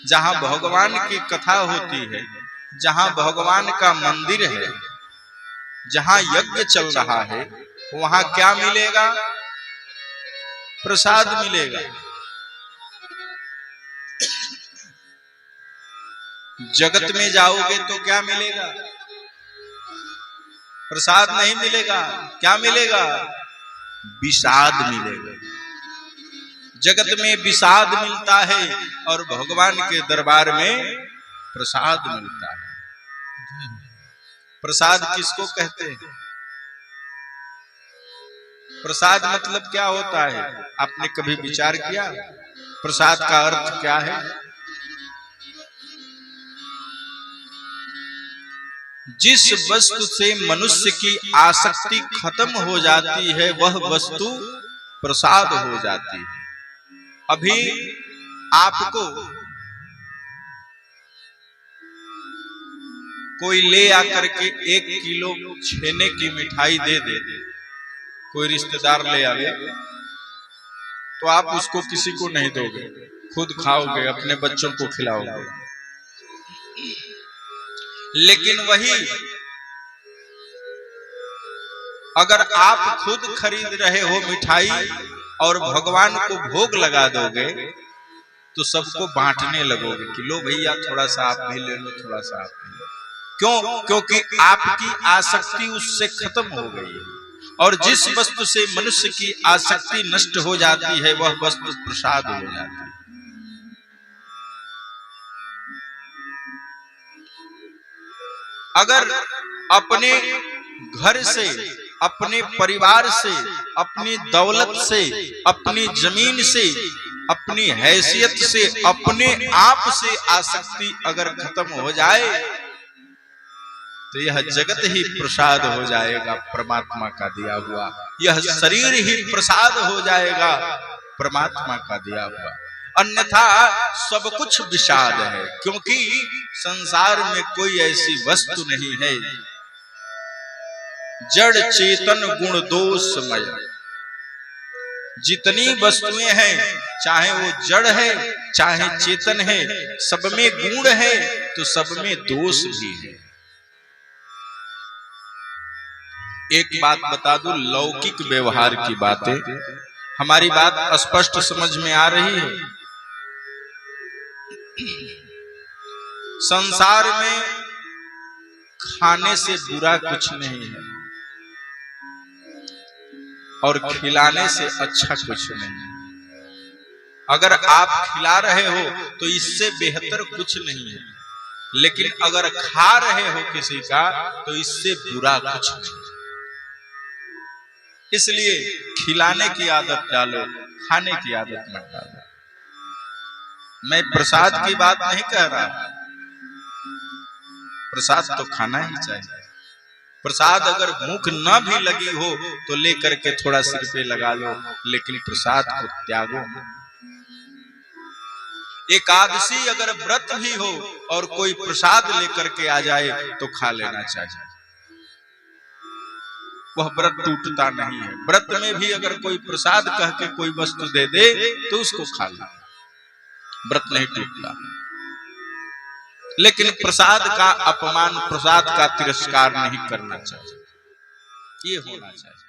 जहां भगवान की कथा होती है, जहां भगवान का मंदिर है, जहां यज्ञ चल रहा है, वहां क्या मिलेगा? प्रसाद मिलेगा। जगत में जाओगे तो क्या मिलेगा? प्रसाद नहीं मिलेगा। क्या मिलेगा? विषाद मिलेगा। जगत में विषाद मिलता है और भगवान के दरबार में प्रसाद मिलता है। प्रसाद किसको कहते हैं? प्रसाद मतलब क्या होता है? आपने कभी विचार किया प्रसाद का अर्थ क्या है? जिस वस्तु से मनुष्य की आसक्ति खत्म हो जाती है वह वस्तु प्रसाद हो जाती है। अभी आपको कोई ले आकर के 1 किलो छेने की मिठाई दे दे, कोई रिश्तेदार ले आवे, तो आप उसको किसी को नहीं दोगे, खुद खाओगे, अपने बच्चों को खिलाओगे। लेकिन वही अगर आप खुद खरीद रहे हो मिठाई और भगवान को भोग लगा दोगे तो सबको बांटने लगोगे कि लो भैया थोड़ा सा आप भी ले लो, थोड़ा सा आप भी लो। क्यों? क्योंकि आपकी आसक्ति उससे खत्म हो गई है। और जिस वस्तु से मनुष्य की आसक्ति नष्ट हो जाती है वह वस्तु प्रसाद हो जाती है। अगर अपने घर से, अपने परिवार से, अपनी दौलत से, अपनी जमीन से, अपनी हैसियत से, अपने आप से आसक्ति अगर खत्म हो जाए तो यह जगत ही प्रसाद हो जाएगा, परमात्मा का दिया हुआ। यह शरीर ही प्रसाद हो जाएगा, परमात्मा का दिया हुआ। अन्यथा सब कुछ विषाद है, क्योंकि संसार में कोई ऐसी वस्तु नहीं है जड़ चेतन गुण दोषमय। जितनी वस्तुएं हैं, चाहे वो जड़ है चाहे चेतन है, सब में गुण है तो सब में दोष भी है। एक बात बता दूं, लौकिक व्यवहार की बातें, हमारी बात स्पष्ट समझ में आ रही है? संसार में खाने से बुरा कुछ नहीं है और खिलाने से अच्छा कुछ नहीं है। अगर आप खिला रहे हो तो इससे बेहतर कुछ नहीं है, लेकिन अगर खा रहे हो किसी का तो इससे बुरा कुछ नहीं। इसलिए खिलाने की आदत डालो, खाने की आदत मत डालो। मैं प्रसाद की बात नहीं कह रहा, प्रसाद तो खाना ही चाहिए। प्रसाद अगर भूख न भी लगी हो तो लेकर के थोड़ा सिर पे लगा लो, लेकिन प्रसाद को त्यागो। एकादशी अगर व्रत भी हो और कोई प्रसाद लेकर के आ जाए तो खा लेना चाहिए, वह व्रत टूटता नहीं है। व्रत में भी अगर कोई प्रसाद कह के कोई वस्तु दे दे तो उसको खा लो, व्रत नहीं टूटता। लेकिन प्रसाद का अपमान, प्रसाद का तिरस्कार नहीं करना चाहिए, ये होना चाहिए।